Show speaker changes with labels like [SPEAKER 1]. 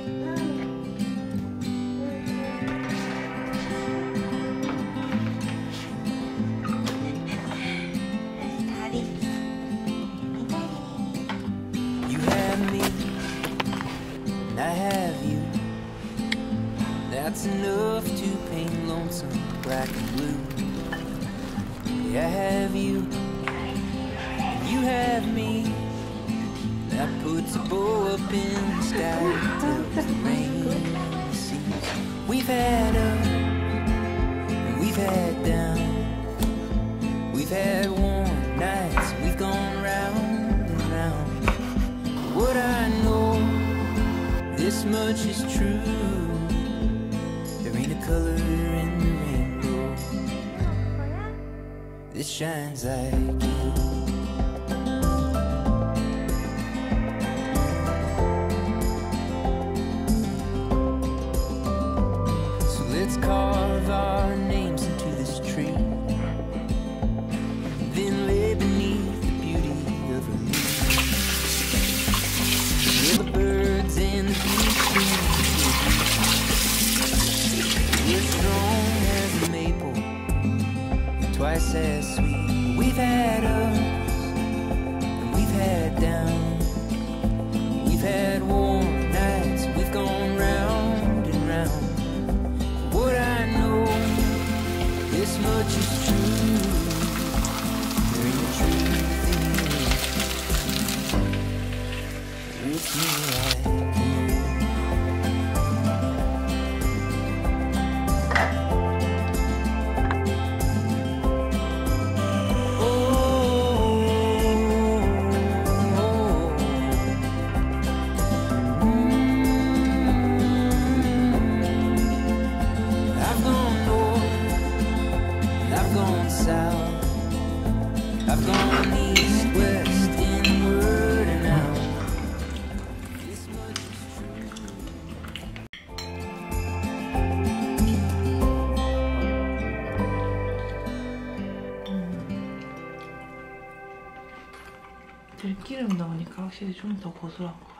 [SPEAKER 1] You have me, and I have you. That's enough to paint lonesome black and blue. I have you, and you have me. That puts a bow up in the sky till the rain ceases. We've had up, and we've had down. We've had warm nights, we've gone round and round. What I know, this much is true. There ain't a color in the rainbow that shines like you. So let's carve our names into this tree, then lay beneath the beauty of her leaves. Will the birds and the bees we're strong as a maple, and twice as sweet. We've had ups, and we've had downs. We've had warm nights, we've gone round and round. What I know, this much is true. There ain't a truth in it. With me like you. I've gone east, west, inward and out. This much is
[SPEAKER 2] 들기름 넣으니까 확실히 좀 더 고소하고.